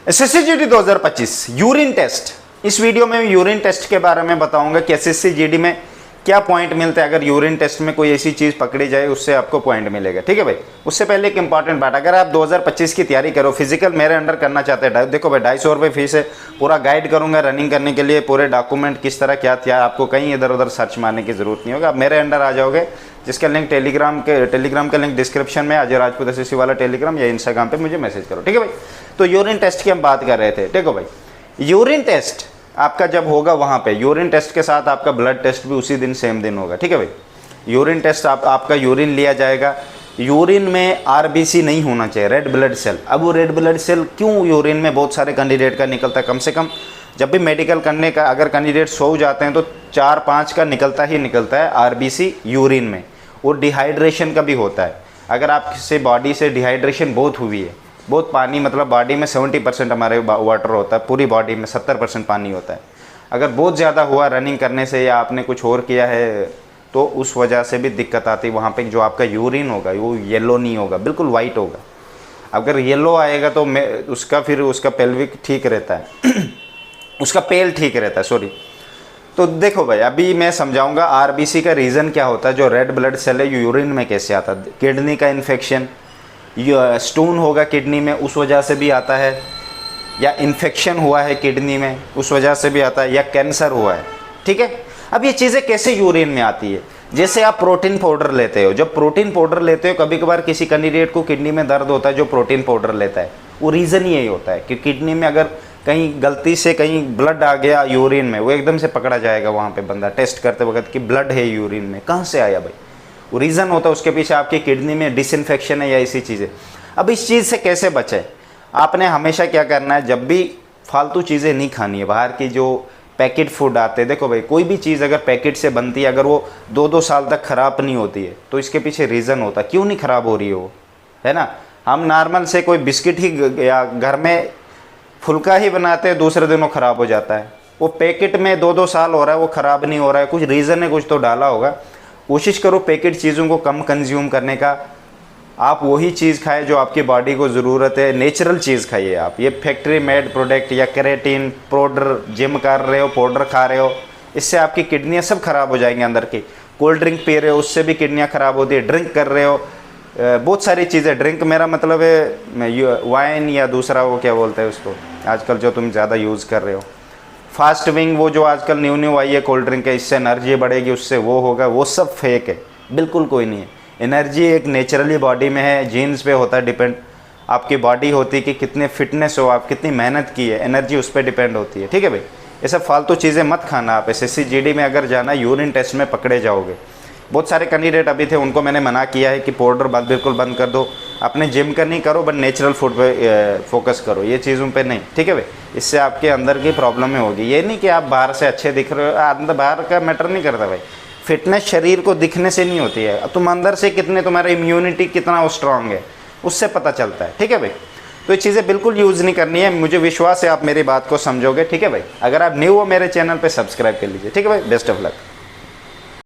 SSC GD 2025 urine test. इस video में urine test के बारे में बताऊंगा कि एसएससी जीडी में क्या पॉइंट मिलते हैं। अगर यूरिन टेस्ट में कोई ऐसी चीज़ पकड़ी जाए उससे आपको पॉइंट मिलेगा, ठीक है भाई। उससे पहले एक इंपॉर्टेंट बात, अगर आप 2025 की तैयारी करो, फिजिकल मेरे अंडर करना चाहते हैं, देखो भाई 250 रुपये फीस है, पूरा गाइड करूंगा रनिंग करने के लिए, पूरे डॉक्यूमेंट किस तरह क्या था, आपको कहीं इधर उधर सर्च मारने की जरूरत नहीं होगा। आप मेरे अंडर आ जाओगे, जिसका लिंक टेलीग्राम का लिंक डिस्क्रिप्शन में, अजय राजपूत एसएससी वाला टेलीग्राम या इंस्टाग्राम पे मुझे मैसेज करो, ठीक है भाई। तो यूरिन टेस्ट की हम बात कर रहे थे, देखो भाई यूरिन टेस्ट आपका जब होगा वहाँ पे यूरिन टेस्ट के साथ आपका ब्लड टेस्ट भी उसी दिन सेम दिन होगा, ठीक है भाई। यूरिन टेस्ट आपका यूरिन लिया जाएगा, यूरिन में आरबीसी नहीं होना चाहिए, रेड ब्लड सेल। अब वो रेड ब्लड सेल क्यों यूरिन में बहुत सारे कैंडिडेट का निकलता है, कम से कम जब भी मेडिकल करने का अगर कैंडिडेट 100 जाते हैं तो 4-5 का निकलता ही निकलता है आरबीसी यूरिन में। वो डिहाइड्रेशन का भी होता है, अगर आपसे बॉडी से डिहाइड्रेशन बहुत हुई है, बहुत पानी, मतलब बॉडी में 70% हमारे वाटर होता है, पूरी बॉडी में 70% पानी होता है। अगर बहुत ज़्यादा हुआ रनिंग करने से या आपने कुछ और किया है तो उस वजह से भी दिक्कत आती है। वहाँ पे जो आपका यूरिन होगा वो येलो नहीं होगा, बिल्कुल वाइट होगा। अगर येलो आएगा तो उसका पेल्विक ठीक रहता है उसका पेल ठीक रहता है, सॉरी। तो देखो भाई अभी मैं समझाऊंगा आरबीसी का रीज़न क्या होता है, जो रेड ब्लड सेल है यूरिन में कैसे आता है। किडनी का इन्फेक्शन, स्टोन होगा किडनी में उस वजह से भी आता है, या इन्फेक्शन हुआ है किडनी में उस वजह से भी आता है, या कैंसर हुआ है, ठीक है। अब ये चीज़ें कैसे यूरिन में आती है, जैसे आप प्रोटीन पाउडर लेते हो, जब प्रोटीन पाउडर लेते हो कभी कभार किसी कैंडिडेट को किडनी में दर्द होता है जो प्रोटीन पाउडर लेता है, वो रीज़न ही यही होता है कि किडनी में अगर कहीं गलती से कहीं ब्लड आ गया यूरिन में, वो एकदम से पकड़ा जाएगा वहाँ पे बंदा टेस्ट करते वक्त कि ब्लड है यूरिन में, कहाँ से आया भाई। वो रीज़न होता है उसके पीछे आपकी किडनी में डिसइंफेक्शन है या ऐसी चीज़ें। अब इस चीज़ से कैसे बचें, आपने हमेशा क्या करना है, जब भी फालतू चीज़ें नहीं खानी है, बाहर की जो पैकेट फूड आते हैं, देखो भाई कोई भी चीज़ अगर पैकेट से बनती है अगर वो 2-2 साल तक ख़राब नहीं होती है तो इसके पीछे रीज़न होता है क्यों नहीं ख़राब हो रही है वो, है ना। हम नॉर्मल से कोई बिस्किट ही या घर में फुल्का ही बनाते हैं, दूसरे दिन वो ख़राब हो जाता है। वो पैकेट में 2-2 साल हो रहा है वो ख़राब नहीं हो रहा है, कुछ रीज़न है, कुछ तो डाला होगा। कोशिश करो पैकेट चीज़ों को कम कंज्यूम करने का, आप वही चीज़ खाएं जो आपकी बॉडी को ज़रूरत है, नेचुरल चीज़ खाइए आप। ये फैक्ट्री मेड प्रोडक्ट या केराटिन पाउडर, जिम कर रहे हो पाउडर खा रहे हो, इससे आपकी किडनियाँ सब खराब हो जाएंगी अंदर की। कोल्ड ड्रिंक पी रहे हो उससे भी किडनियाँ ख़राब होती है, ड्रिंक कर रहे हो, बहुत सारी चीज़ें, ड्रिंक मेरा मतलब है वाइन या दूसरा वो क्या बोलते हैं उसको आजकल जो तुम ज़्यादा यूज़ कर रहे हो, फास्ट विंग, वो जो आजकल न्यू आई है कोल्ड ड्रिंक है, इससे एनर्जी बढ़ेगी, उससे वो होगा, वो सब फेक है, बिल्कुल कोई नहीं है। एनर्जी एक नेचुरली बॉडी में है, जीन्स पे होता है डिपेंड, आपकी बॉडी होती है कि कितने फिटनेस हो, आप कितनी मेहनत की है, एनर्जी उस पर डिपेंड होती है, ठीक है भाई। ये सब फालतू चीज़ें मत खाना आप। एसएससी जीडी में अगर जाना यूरिन टेस्ट में पकड़े जाओगे। बहुत सारे कैंडिडेट अभी थे उनको मैंने मना किया है कि पाउडर बिल्कुल बंद कर दो, अपने जिम का नहीं करो बट नेचुरल फूड पे फोकस करो, ये चीज़ों पे नहीं, ठीक है भाई। इससे आपके अंदर की प्रॉब्लम होगी। ये नहीं कि आप बाहर से अच्छे दिख रहे हो, अंदर बाहर का मैटर नहीं करता भाई। फिटनेस शरीर को दिखने से नहीं होती है, तुम अंदर से कितने, तुम्हारा इम्यूनिटी कितना स्ट्रांग है उससे पता चलता है, ठीक है भाई। तो ये चीज़ें बिल्कुल यूज़ नहीं करनी है, मुझे विश्वास है आप मेरी बात को समझोगे, ठीक है भाई। अगर आप न्यू हो मेरे चैनल पे सब्सक्राइब कर लीजिए, ठीक है भाई। Best of luck.